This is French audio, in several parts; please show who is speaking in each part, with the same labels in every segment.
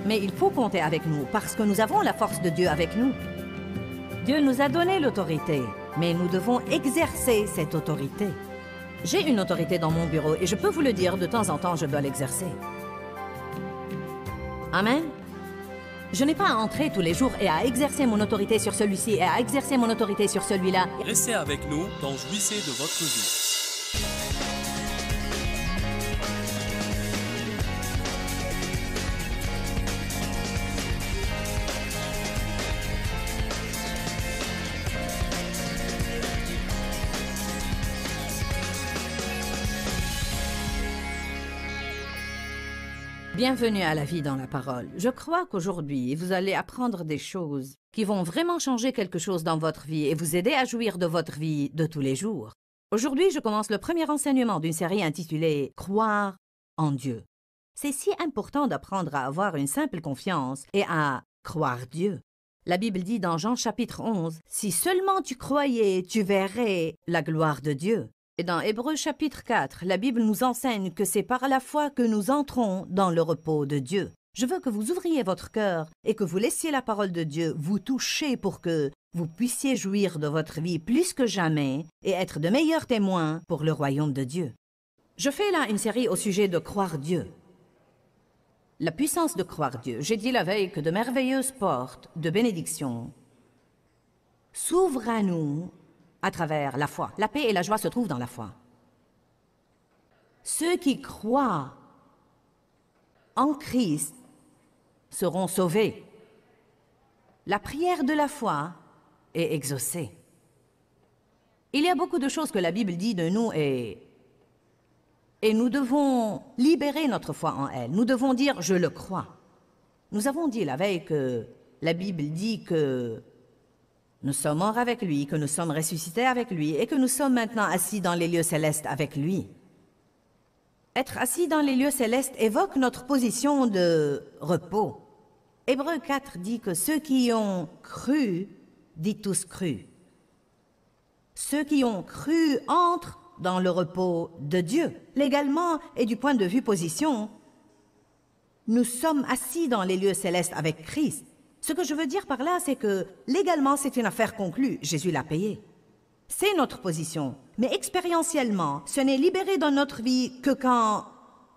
Speaker 1: Mais il faut compter avec nous parce que nous avons la force de Dieu avec nous. Dieu nous a donné l'autorité, mais nous devons exercer cette autorité. J'ai une autorité dans mon bureau et je peux vous le dire, de temps en temps, je dois l'exercer. Amen. Je n'ai pas à entrer tous les jours et à exercer mon autorité sur celui-ci et à exercer mon autorité sur celui-là.
Speaker 2: Restez avec nous dans Jouissez de votre vie.
Speaker 1: Bienvenue à la vie dans la parole. Je crois qu'aujourd'hui, vous allez apprendre des choses qui vont vraiment changer quelque chose dans votre vie et vous aider à jouir de votre vie de tous les jours. Aujourd'hui, je commence le premier enseignement d'une série intitulée « Croire en Dieu ». C'est si important d'apprendre à avoir une simple confiance et à croire Dieu. La Bible dit dans Jean chapitre 11, « Si seulement tu croyais, tu verrais la gloire de Dieu ». Et dans Hébreux chapitre 4, la Bible nous enseigne que c'est par la foi que nous entrons dans le repos de Dieu. Je veux que vous ouvriez votre cœur et que vous laissiez la parole de Dieu vous toucher pour que vous puissiez jouir de votre vie plus que jamais et être de meilleurs témoins pour le royaume de Dieu. Je fais là une série au sujet de croire Dieu. La puissance de croire Dieu. J'ai dit la veille que de merveilleuses portes de bénédiction s'ouvrent à nous à travers la foi. La paix et la joie se trouvent dans la foi. Ceux qui croient en Christ seront sauvés. La prière de la foi est exaucée. Il y a beaucoup de choses que la Bible dit de nous et nous devons libérer notre foi en elle. Nous devons dire « je le crois ». Nous avons dit la veille que la Bible dit que nous sommes morts avec lui, que nous sommes ressuscités avec lui et que nous sommes maintenant assis dans les lieux célestes avec lui. Être assis dans les lieux célestes évoque notre position de repos. Hébreux 4 dit que ceux qui ont cru, dit tous cru. Ceux qui ont cru entrent dans le repos de Dieu. Légalement et du point de vue position, nous sommes assis dans les lieux célestes avec Christ. Ce que je veux dire par là, c'est que légalement, c'est une affaire conclue. Jésus l'a payé. C'est notre position. Mais expérientiellement, ce n'est libéré dans notre vie que quand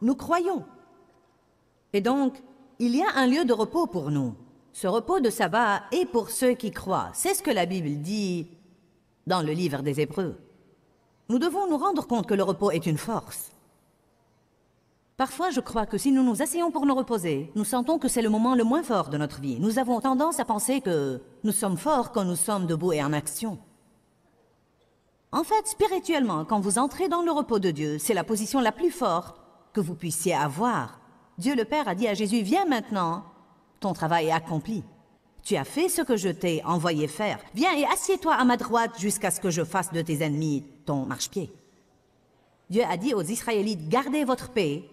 Speaker 1: nous croyons. Et donc, il y a un lieu de repos pour nous. Ce repos de sabbat est pour ceux qui croient. C'est ce que la Bible dit dans le livre des Hébreux. Nous devons nous rendre compte que le repos est une force. Parfois, je crois que si nous nous asseyons pour nous reposer, nous sentons que c'est le moment le moins fort de notre vie. Nous avons tendance à penser que nous sommes forts quand nous sommes debout et en action. En fait, spirituellement, quand vous entrez dans le repos de Dieu, c'est la position la plus forte que vous puissiez avoir. Dieu le Père a dit à Jésus, « Viens maintenant, ton travail est accompli. Tu as fait ce que je t'ai envoyé faire. Viens et assieds-toi à ma droite jusqu'à ce que je fasse de tes ennemis ton marchepied. » Dieu a dit aux Israélites, « Gardez votre paix.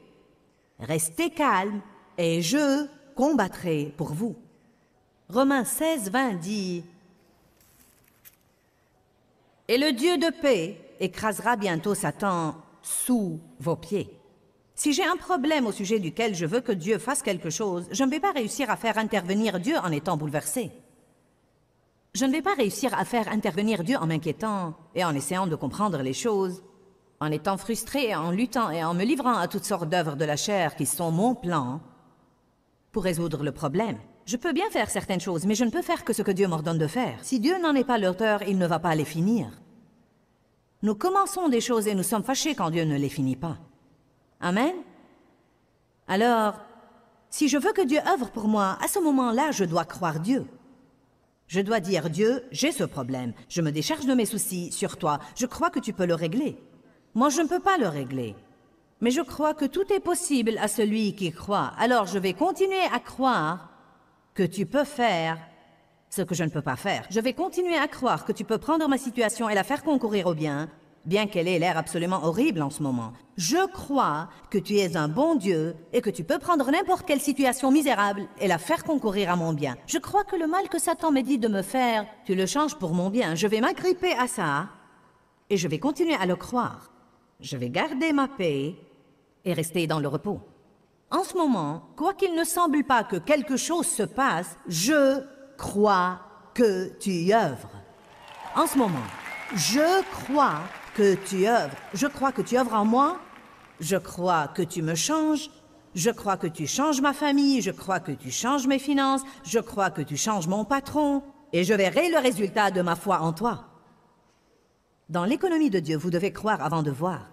Speaker 1: Restez calmes et je combattrai pour vous. » Romains 16, 20 dit « Et le Dieu de paix écrasera bientôt Satan sous vos pieds. » Si j'ai un problème au sujet duquel je veux que Dieu fasse quelque chose, je ne vais pas réussir à faire intervenir Dieu en étant bouleversé. Je ne vais pas réussir à faire intervenir Dieu en m'inquiétant et en essayant de comprendre les choses, en étant frustré, en luttant et en me livrant à toutes sortes d'œuvres de la chair qui sont mon plan pour résoudre le problème. Je peux bien faire certaines choses, mais je ne peux faire que ce que Dieu m'ordonne de faire. Si Dieu n'en est pas l'auteur, il ne va pas les finir. Nous commençons des choses et nous sommes fâchés quand Dieu ne les finit pas. Amen? Alors, si je veux que Dieu œuvre pour moi, à ce moment-là, je dois croire Dieu. Je dois dire, Dieu, j'ai ce problème. Je me décharge de mes soucis sur toi. Je crois que tu peux le régler. Moi, je ne peux pas le régler. Mais je crois que tout est possible à celui qui croit. Alors, je vais continuer à croire que tu peux faire ce que je ne peux pas faire. Je vais continuer à croire que tu peux prendre ma situation et la faire concourir au bien, bien qu'elle ait l'air absolument horrible en ce moment. Je crois que tu es un bon Dieu et que tu peux prendre n'importe quelle situation misérable et la faire concourir à mon bien. Je crois que le mal que Satan me dit de me faire, tu le changes pour mon bien. Je vais m'agripper à ça et je vais continuer à le croire. Je vais garder ma paix et rester dans le repos. En ce moment, quoi qu'il ne semble pas que quelque chose se passe, je crois que tu y œuvres. En ce moment, je crois que tu œuvres. Je crois que tu œuvres en moi. Je crois que tu me changes. Je crois que tu changes ma famille. Je crois que tu changes mes finances. Je crois que tu changes mon patron. Et je verrai le résultat de ma foi en toi. Dans l'économie de Dieu, vous devez croire avant de voir.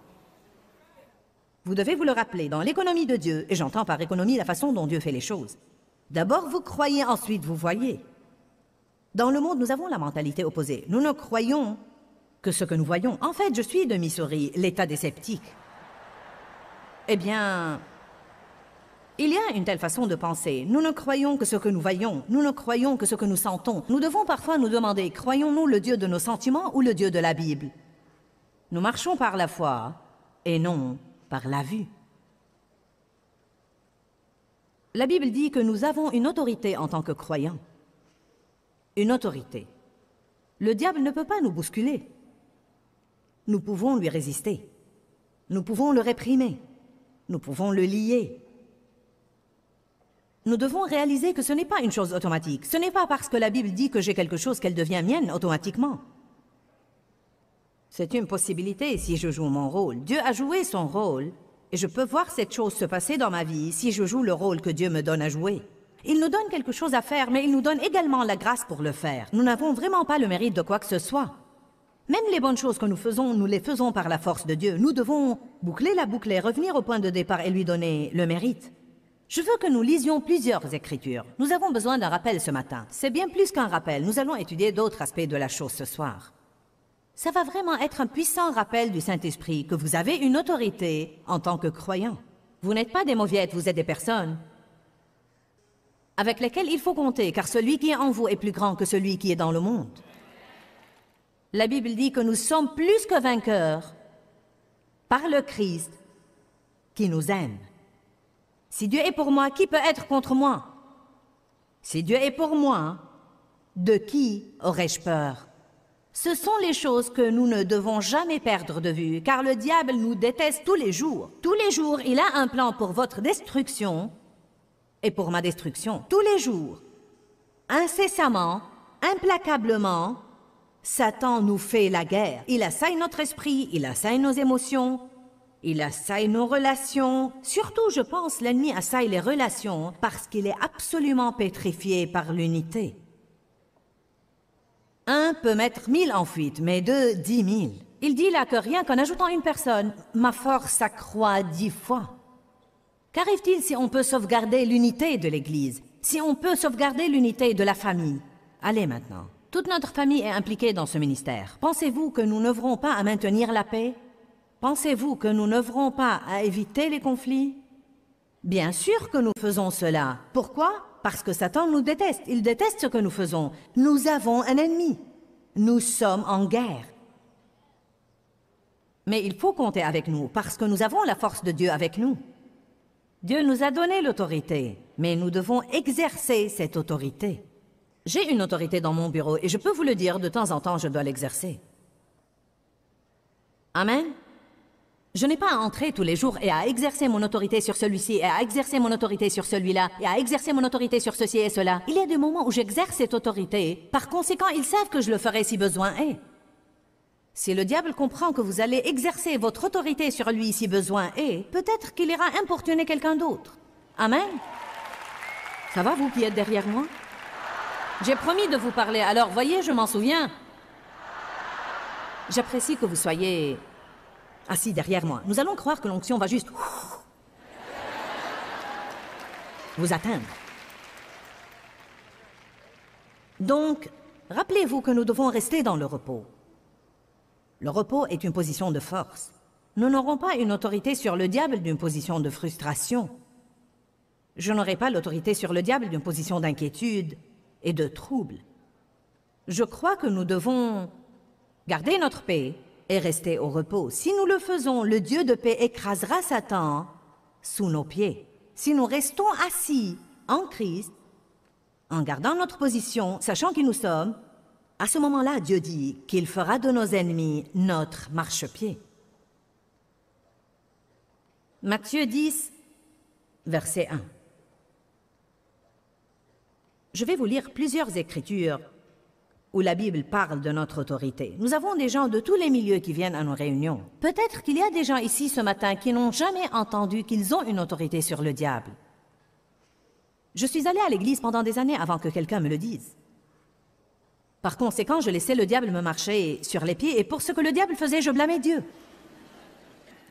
Speaker 1: Vous devez vous le rappeler, dans l'économie de Dieu, et j'entends par économie la façon dont Dieu fait les choses. D'abord, vous croyez, ensuite vous voyez. Dans le monde, nous avons la mentalité opposée. Nous ne croyons que ce que nous voyons. En fait, je suis de Missouri, l'État des sceptiques. Eh bien, il y a une telle façon de penser. Nous ne croyons que ce que nous voyons. Nous ne croyons que ce que nous sentons. Nous devons parfois nous demander, croyons-nous le Dieu de nos sentiments ou le Dieu de la Bible? Nous marchons par la foi et non par la vue. La Bible dit que nous avons une autorité en tant que croyants. Une autorité. Le diable ne peut pas nous bousculer. Nous pouvons lui résister. Nous pouvons le réprimer. Nous pouvons le lier. Nous devons réaliser que ce n'est pas une chose automatique. Ce n'est pas parce que la Bible dit que j'ai quelque chose qu'elle devient mienne automatiquement. C'est une possibilité si je joue mon rôle. Dieu a joué son rôle, et je peux voir cette chose se passer dans ma vie si je joue le rôle que Dieu me donne à jouer. Il nous donne quelque chose à faire, mais il nous donne également la grâce pour le faire. Nous n'avons vraiment pas le mérite de quoi que ce soit. Même les bonnes choses que nous les faisons par la force de Dieu. Nous devons boucler la boucle et revenir au point de départ et lui donner le mérite. Je veux que nous lisions plusieurs écritures. Nous avons besoin d'un rappel ce matin. C'est bien plus qu'un rappel. Nous allons étudier d'autres aspects de la chose ce soir. Ça va vraiment être un puissant rappel du Saint-Esprit que vous avez une autorité en tant que croyant. Vous n'êtes pas des mauviettes, vous êtes des personnes avec lesquelles il faut compter, car celui qui est en vous est plus grand que celui qui est dans le monde. La Bible dit que nous sommes plus que vainqueurs par le Christ qui nous aime. Si Dieu est pour moi, qui peut être contre moi? Si Dieu est pour moi, de qui aurais-je peur? Ce sont les choses que nous ne devons jamais perdre de vue, car le diable nous déteste tous les jours. Tous les jours, il a un plan pour votre destruction et pour ma destruction. Tous les jours, incessamment, implacablement, Satan nous fait la guerre. Il assaille notre esprit, il assaille nos émotions, il assaille nos relations. Surtout, je pense, l'ennemi assaille les relations parce qu'il est absolument pétrifié par l'unité. Un peut mettre 1000 en fuite, mais deux, 10 000. Il dit là que rien qu'en ajoutant une personne, ma force s'accroît 10 fois. Qu'arrive-t-il si on peut sauvegarder l'unité de l'Église? Si on peut sauvegarder l'unité de la famille? Allez maintenant. Toute notre famille est impliquée dans ce ministère. Pensez-vous que nous n'œuvrons pas à maintenir la paix? Pensez-vous que nous n'œuvrons pas à éviter les conflits? Bien sûr que nous faisons cela. Pourquoi? Parce que Satan nous déteste. Il déteste ce que nous faisons. Nous avons un ennemi. Nous sommes en guerre. Mais il faut compter avec nous, parce que nous avons la force de Dieu avec nous. Dieu nous a donné l'autorité, mais nous devons exercer cette autorité. J'ai une autorité dans mon bureau, et je peux vous le dire, de temps en temps, je dois l'exercer. Amen. Je n'ai pas à entrer tous les jours et à exercer mon autorité sur celui-ci, et à exercer mon autorité sur celui-là, et à exercer mon autorité sur ceci et cela. Il y a des moments où j'exerce cette autorité. Par conséquent, ils savent que je le ferai si besoin est. Si le diable comprend que vous allez exercer votre autorité sur lui si besoin est, peut-être qu'il ira importuner quelqu'un d'autre. Amen. Ça va, vous qui êtes derrière moi? J'ai promis de vous parler, alors voyez, je m'en souviens. J'apprécie que vous soyez assis derrière moi. Nous allons croire que l'onction va juste vous atteindre. Donc, rappelez-vous que nous devons rester dans le repos. Le repos est une position de force. Nous n'aurons pas une autorité sur le diable d'une position de frustration. Je n'aurai pas l'autorité sur le diable d'une position d'inquiétude et de trouble. Je crois que nous devons garder notre paix et rester au repos. Si nous le faisons, le Dieu de paix écrasera Satan sous nos pieds. Si nous restons assis en Christ, en gardant notre position, sachant qui nous sommes, à ce moment-là, Dieu dit qu'il fera de nos ennemis notre marchepied. Matthieu 10, verset 1. Je vais vous lire plusieurs écritures où la Bible parle de notre autorité. Nous avons des gens de tous les milieux qui viennent à nos réunions. Peut-être qu'il y a des gens ici ce matin qui n'ont jamais entendu qu'ils ont une autorité sur le diable. Je suis allée à l'église pendant des années avant que quelqu'un me le dise. Par conséquent, je laissais le diable me marcher sur les pieds et pour ce que le diable faisait, je blâmais Dieu.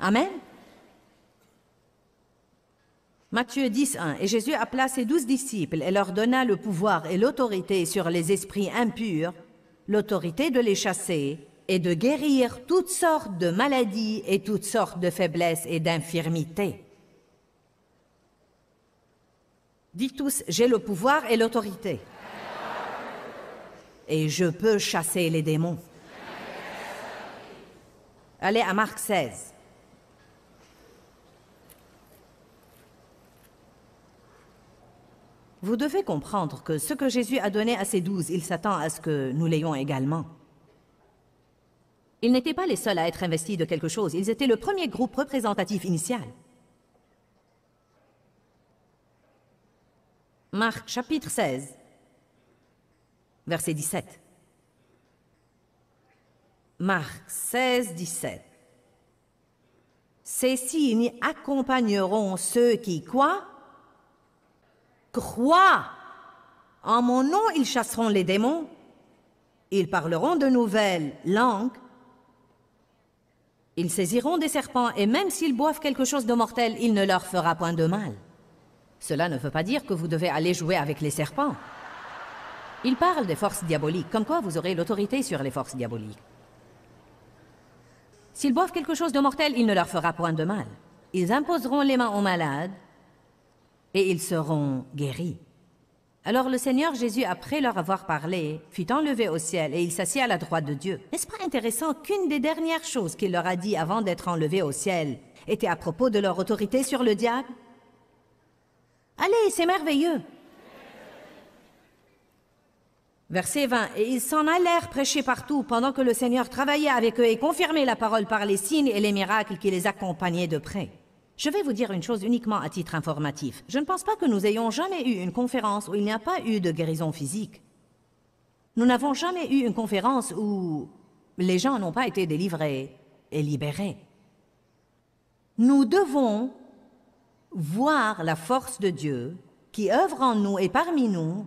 Speaker 1: Amen. Matthieu 10, 1. Et Jésus appela ses 12 disciples et leur donna le pouvoir et l'autorité sur les esprits impurs, l'autorité de les chasser et de guérir toutes sortes de maladies et toutes sortes de faiblesses et d'infirmités. Dites tous, j'ai le pouvoir et l'autorité. Et je peux chasser les démons. Allez à Marc 16. Vous devez comprendre que ce que Jésus a donné à ses 12, il s'attend à ce que nous l'ayons également. Ils n'étaient pas les seuls à être investis de quelque chose, ils étaient le premier groupe représentatif initial. Marc chapitre 16, verset 17. Marc 16, 17. Ces signes accompagneront ceux qui, quoi? Croient. En mon nom, ils chasseront les démons. Ils parleront de nouvelles langues. Ils saisiront des serpents, et même s'ils boivent quelque chose de mortel, il ne leur fera point de mal. Cela ne veut pas dire que vous devez aller jouer avec les serpents. Il parle des forces diaboliques, comme quoi vous aurez l'autorité sur les forces diaboliques. S'ils boivent quelque chose de mortel, il ne leur fera point de mal. Ils imposeront les mains aux malades, et ils seront guéris. Alors le Seigneur Jésus, après leur avoir parlé, fut enlevé au ciel et il s'assit à la droite de Dieu. N'est-ce pas intéressant qu'une des dernières choses qu'il leur a dit avant d'être enlevé au ciel était à propos de leur autorité sur le diable? Allez, c'est merveilleux. Verset 20. Et ils s'en allèrent prêcher partout pendant que le Seigneur travaillait avec eux et confirmait la parole par les signes et les miracles qui les accompagnaient de près. Je vais vous dire une chose uniquement à titre informatif. Je ne pense pas que nous ayons jamais eu une conférence où il n'y a pas eu de guérison physique. Nous n'avons jamais eu une conférence où les gens n'ont pas été délivrés et libérés. Nous devons voir la force de Dieu qui œuvre en nous et parmi nous.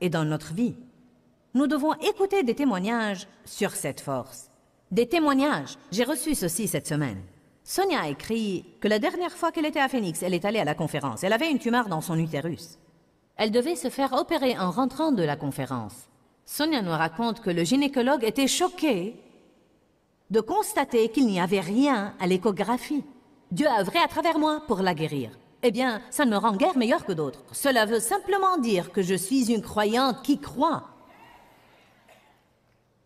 Speaker 1: Et dans notre vie, nous devons écouter des témoignages sur cette force. Des témoignages. J'ai reçu ceci cette semaine. Sonia a écrit que la dernière fois qu'elle était à Phoenix, elle est allée à la conférence. Elle avait une tumeur dans son utérus. Elle devait se faire opérer en rentrant de la conférence. Sonia nous raconte que le gynécologue était choqué de constater qu'il n'y avait rien à l'échographie. Dieu a œuvré à travers moi pour la guérir. Eh bien, ça ne me rend guère meilleure que d'autres. Cela veut simplement dire que je suis une croyante qui croit.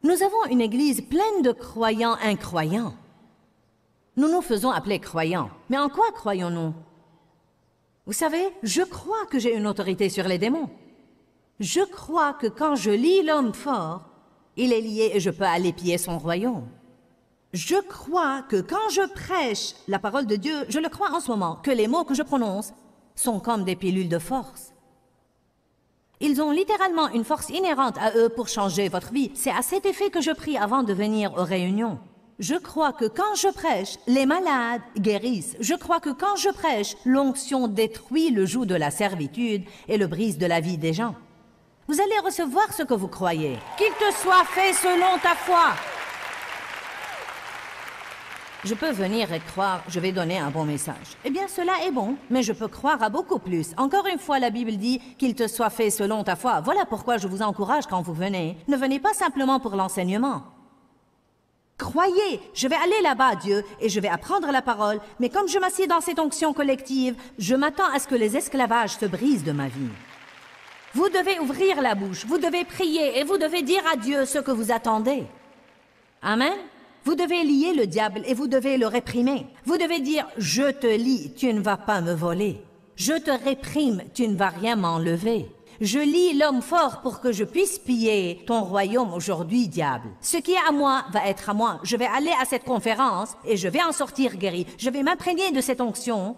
Speaker 1: Nous avons une église pleine de croyants incroyants. Nous nous faisons appeler croyants. Mais en quoi croyons-nous? Vous savez, je crois que j'ai une autorité sur les démons. Je crois que quand je lis l'homme fort, il est lié et je peux aller piller son royaume. Je crois que quand je prêche la parole de Dieu, je le crois en ce moment, que les mots que je prononce sont comme des pilules de force. Ils ont littéralement une force inhérente à eux pour changer votre vie. C'est à cet effet que je prie avant de venir aux réunions. Je crois que quand je prêche, les malades guérissent. Je crois que quand je prêche, l'onction détruit le joug de la servitude et le brise de la vie des gens. Vous allez recevoir ce que vous croyez. Qu'il te soit fait selon ta foi. Je peux venir et croire, je vais donner un bon message. Eh bien, cela est bon, mais je peux croire à beaucoup plus. Encore une fois, la Bible dit qu'il te soit fait selon ta foi. Voilà pourquoi je vous encourage quand vous venez. Ne venez pas simplement pour l'enseignement. Croyez, je vais aller là-bas, Dieu, et je vais apprendre la parole, mais comme je m'assieds dans cette onction collective, je m'attends à ce que les esclavages se brisent de ma vie. Vous devez ouvrir la bouche, vous devez prier, et vous devez dire à Dieu ce que vous attendez. Amen. Vous devez lier le diable et vous devez le réprimer. Vous devez dire, je te lie, tu ne vas pas me voler. Je te réprime, tu ne vas rien m'enlever. Je lie l'homme fort pour que je puisse piller ton royaume aujourd'hui, diable. Ce qui est à moi va être à moi. Je vais aller à cette conférence et je vais en sortir guéri. Je vais m'imprégner de cette onction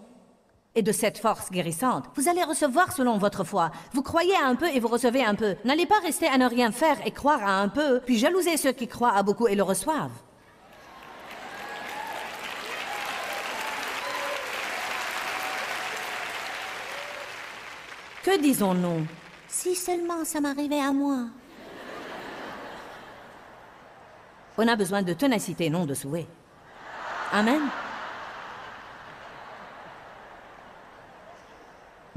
Speaker 1: et de cette force guérissante. Vous allez recevoir selon votre foi. Vous croyez à un peu et vous recevez un peu. N'allez pas rester à ne rien faire et croire à un peu, puis jalouser ceux qui croient à beaucoup et le reçoivent. Que disons-nous? Si seulement ça m'arrivait à moi. On a besoin de ténacité, non de souhait. Amen.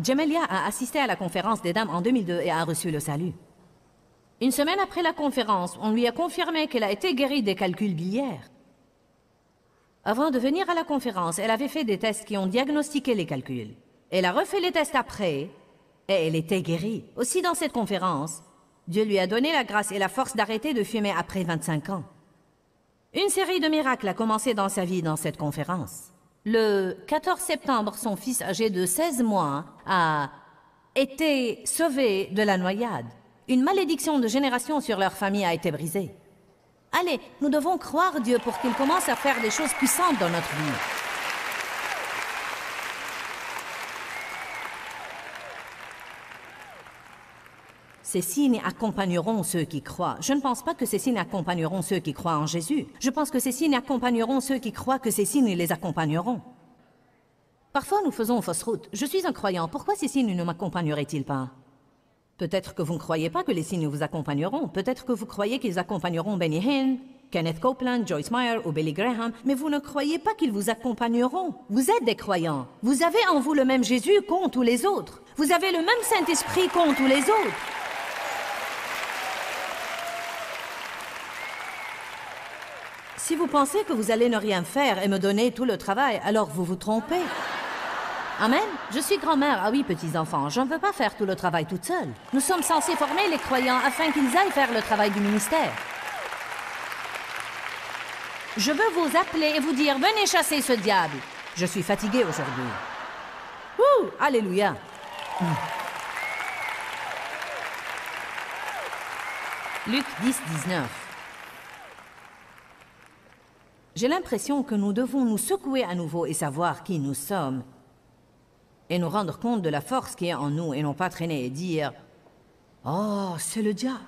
Speaker 1: Jamelia a assisté à la conférence des dames en 2002 et a reçu le salut. Une semaine après la conférence, on lui a confirmé qu'elle a été guérie des calculs biliaires. Avant de venir à la conférence, elle avait fait des tests qui ont diagnostiqué les calculs. Elle a refait les tests après et elle était guérie. Aussi dans cette conférence, Dieu lui a donné la grâce et la force d'arrêter de fumer après 25 ans. Une série de miracles a commencé dans sa vie dans cette conférence. Le 14 septembre, son fils âgé de 16 mois a été sauvé de la noyade. Une malédiction de génération sur leur famille a été brisée. Allez, nous devons croire Dieu pour qu'il commence à faire des choses puissantes dans notre vie. Ces signes accompagneront ceux qui croient. Je ne pense pas que ces signes accompagneront ceux qui croient en Jésus. Je pense que ces signes accompagneront ceux qui croient que ces signes les accompagneront. Parfois, nous faisons fausse route. Je suis un croyant. Pourquoi ces signes ne m'accompagneraient-ils pas? Peut-être que vous ne croyez pas que les signes vous accompagneront. Peut-être que vous croyez qu'ils accompagneront Benny Hinn, Kenneth Copeland, Joyce Meyer ou Billy Graham, mais vous ne croyez pas qu'ils vous accompagneront. Vous êtes des croyants. Vous avez en vous le même Jésus qu'ont tous les autres. Vous avez le même Saint-Esprit qu'ont tous les autres. Si vous pensez que vous allez ne rien faire et me donner tout le travail, alors vous vous trompez. Amen. Je suis grand-mère. Ah oui, petits-enfants, je ne veux pas faire tout le travail toute seule. Nous sommes censés former les croyants afin qu'ils aillent faire le travail du ministère. Je veux vous appeler et vous dire, venez chasser ce diable. Je suis fatiguée aujourd'hui. Ouh, alléluia. Luc 10, 19. J'ai l'impression que nous devons nous secouer à nouveau et savoir qui nous sommes. Et nous rendre compte de la force qui est en nous et non pas traîner et dire « Oh, c'est le diable !»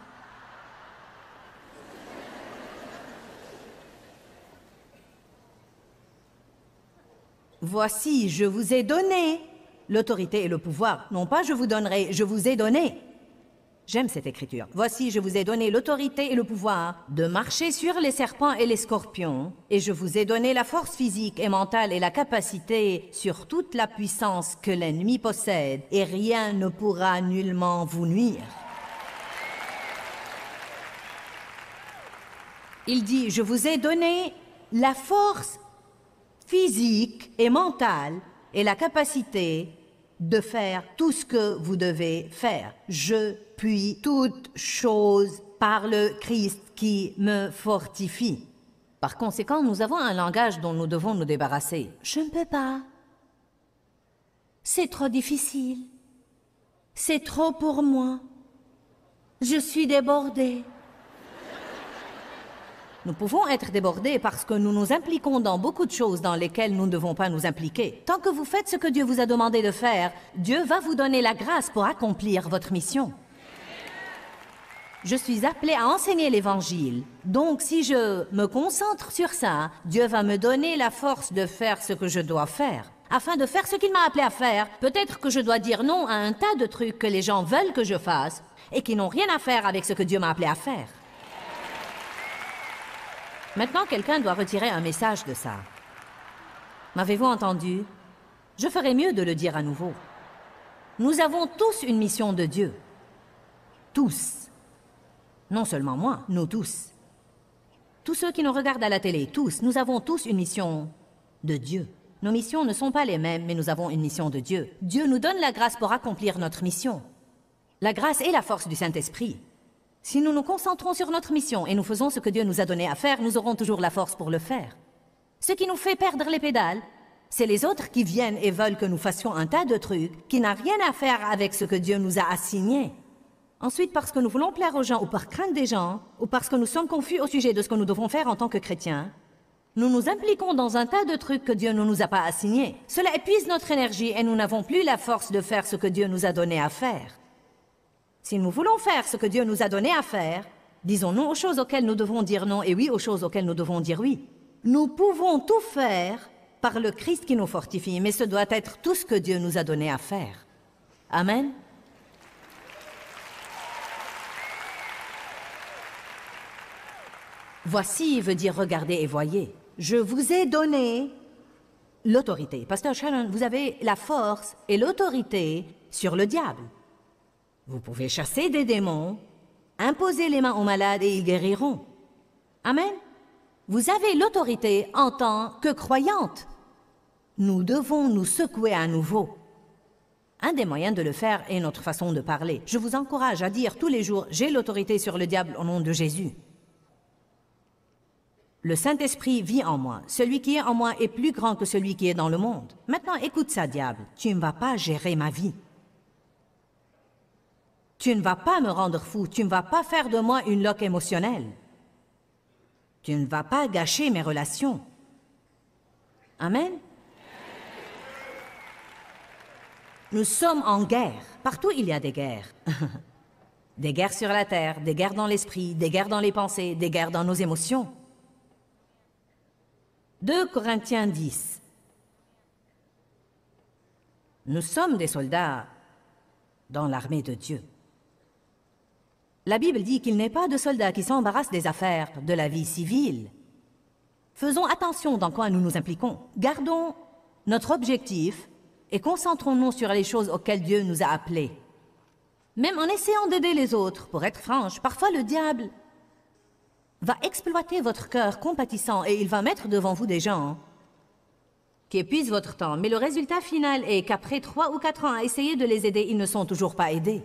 Speaker 1: Voici, je vous ai donné l'autorité et le pouvoir. Non pas je vous donnerai, je vous ai donné. J'aime cette écriture. Voici, je vous ai donné l'autorité et le pouvoir de marcher sur les serpents et les scorpions, et je vous ai donné la force physique et mentale et la capacité sur toute la puissance que l'ennemi possède, et rien ne pourra nullement vous nuire. Il dit, je vous ai donné la force physique et mentale et la capacité de faire tout ce que vous devez faire. Je puis toute chose par le Christ qui me fortifie. Par conséquent, nous avons un langage dont nous devons nous débarrasser. Je ne peux pas. C'est trop difficile. C'est trop pour moi. Je suis débordée. Nous pouvons être débordés parce que nous nous impliquons dans beaucoup de choses dans lesquelles nous ne devons pas nous impliquer. Tant que vous faites ce que Dieu vous a demandé de faire, Dieu va vous donner la grâce pour accomplir votre mission. Je suis appelée à enseigner l'Évangile. Donc, si je me concentre sur ça, Dieu va me donner la force de faire ce que je dois faire. Afin de faire ce qu'il m'a appelé à faire, peut-être que je dois dire non à un tas de trucs que les gens veulent que je fasse et qui n'ont rien à faire avec ce que Dieu m'a appelé à faire. Maintenant, quelqu'un doit retirer un message de ça. M'avez-vous entendu? Je ferais mieux de le dire à nouveau. Nous avons tous une mission de Dieu. Tous. Non seulement moi, nous tous. Tous ceux qui nous regardent à la télé, tous, nous avons tous une mission de Dieu. Nos missions ne sont pas les mêmes, mais nous avons une mission de Dieu. Dieu nous donne la grâce pour accomplir notre mission. La grâce est la force du Saint-Esprit. Si nous nous concentrons sur notre mission et nous faisons ce que Dieu nous a donné à faire, nous aurons toujours la force pour le faire. Ce qui nous fait perdre les pédales, c'est les autres qui viennent et veulent que nous fassions un tas de trucs qui n'ont rien à faire avec ce que Dieu nous a assigné. Ensuite, parce que nous voulons plaire aux gens ou par crainte des gens, ou parce que nous sommes confus au sujet de ce que nous devons faire en tant que chrétiens, nous nous impliquons dans un tas de trucs que Dieu ne nous a pas assignés. Cela épuise notre énergie et nous n'avons plus la force de faire ce que Dieu nous a donné à faire. Si nous voulons faire ce que Dieu nous a donné à faire, disons non aux choses auxquelles nous devons dire non et oui aux choses auxquelles nous devons dire oui. Nous pouvons tout faire par le Christ qui nous fortifie, mais ce doit être tout ce que Dieu nous a donné à faire. Amen. Voici veut dire regardez et voyez. Je vous ai donné l'autorité. Pasteur Shannon, vous avez la force et l'autorité sur le diable. Vous pouvez chasser des démons, imposer les mains aux malades et ils guériront. Amen. Vous avez l'autorité en tant que croyante. Nous devons nous secouer à nouveau. Un des moyens de le faire est notre façon de parler. Je vous encourage à dire tous les jours, j'ai l'autorité sur le diable au nom de Jésus. Le Saint-Esprit vit en moi. Celui qui est en moi est plus grand que celui qui est dans le monde. Maintenant, écoute ça, diable. Tu ne vas pas gérer ma vie. Tu ne vas pas me rendre fou, tu ne vas pas faire de moi une loque émotionnelle. Tu ne vas pas gâcher mes relations. Amen. Nous sommes en guerre. Partout il y a des guerres. Des guerres sur la terre, des guerres dans l'esprit, des guerres dans les pensées, des guerres dans nos émotions. 2 Corinthiens 10. Nous sommes des soldats dans l'armée de Dieu. La Bible dit qu'il n'est pas de soldats qui s'embarrassent des affaires de la vie civile. Faisons attention dans quoi nous nous impliquons. Gardons notre objectif et concentrons-nous sur les choses auxquelles Dieu nous a appelés. Même en essayant d'aider les autres, pour être franche, parfois le diable va exploiter votre cœur compatissant et il va mettre devant vous des gens qui épuisent votre temps. Mais le résultat final est qu'après 3 ou 4 ans à essayer de les aider, ils ne sont toujours pas aidés.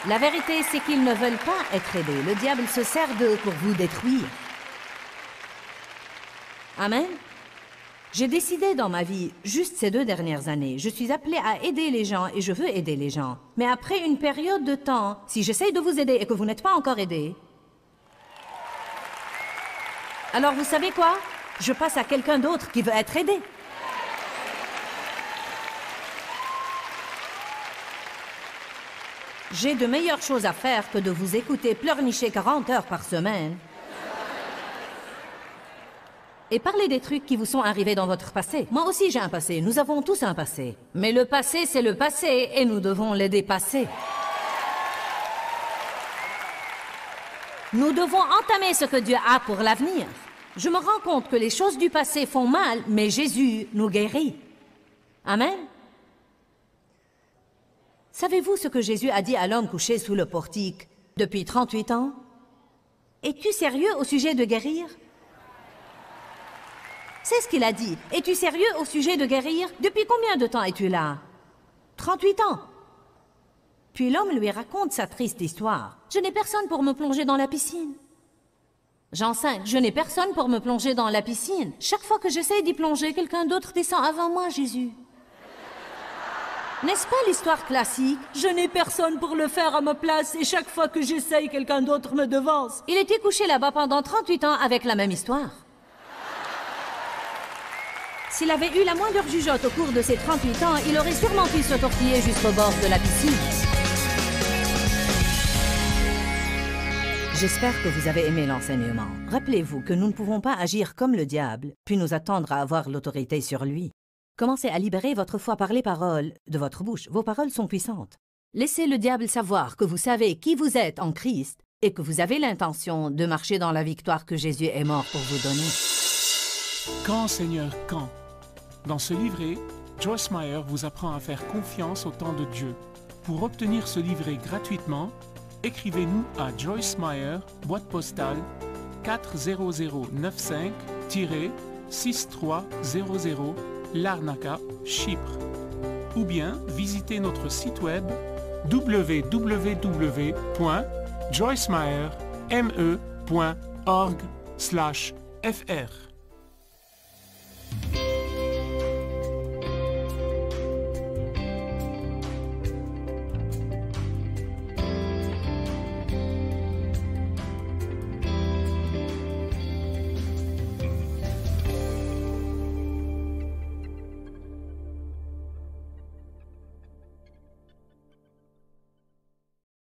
Speaker 1: La vérité, c'est qu'ils ne veulent pas être aidés. Le diable se sert d'eux pour vous détruire. Amen. J'ai décidé dans ma vie, juste ces 2 dernières années, je suis appelée à aider les gens et je veux aider les gens. Mais après une période de temps, si j'essaye de vous aider et que vous n'êtes pas encore aidé, alors vous savez quoi? Je passe à quelqu'un d'autre qui veut être aidé. J'ai de meilleures choses à faire que de vous écouter pleurnicher 40 heures par semaine et parler des trucs qui vous sont arrivés dans votre passé. Moi aussi j'ai un passé, nous avons tous un passé. Mais le passé c'est le passé et nous devons les dépasser. Nous devons entamer ce que Dieu a pour l'avenir. Je me rends compte que les choses du passé font mal, mais Jésus nous guérit. Amen. Savez-vous ce que Jésus a dit à l'homme couché sous le portique depuis 38 ans? Es-tu sérieux au sujet de guérir? C'est ce qu'il a dit. Es-tu sérieux au sujet de guérir? Depuis combien de temps es-tu là? 38 ans. Puis l'homme lui raconte sa triste histoire. Je n'ai personne pour me plonger dans la piscine. Jean 5, je n'ai personne pour me plonger dans la piscine. Chaque fois que j'essaie d'y plonger, quelqu'un d'autre descend avant moi, Jésus. N'est-ce pas l'histoire classique? Je n'ai personne pour le faire à ma place et chaque fois que j'essaye, quelqu'un d'autre me devance. Il était couché là-bas pendant 38 ans avec la même histoire. S'il avait eu la moindre jugeote au cours de ces 38 ans, il aurait sûrement pu se tortiller jusqu'au bord de la piscine. J'espère que vous avez aimé l'enseignement. Rappelez-vous que nous ne pouvons pas agir comme le diable, puis nous attendre à avoir l'autorité sur lui. Commencez à libérer votre foi par les paroles de votre bouche. Vos paroles sont puissantes. Laissez le diable savoir que vous savez qui vous êtes en Christ et que vous avez l'intention de marcher dans la victoire que Jésus est mort pour vous donner.
Speaker 3: Quand, Seigneur, quand? Dans ce livret, Joyce Meyer vous apprend à faire confiance au temps de Dieu. Pour obtenir ce livret gratuitement, écrivez-nous à Joyce Meyer, boîte postale 40095-6300, Larnaca, Chypre. Ou bien visitez notre site web www.joycemeyer.org/fr.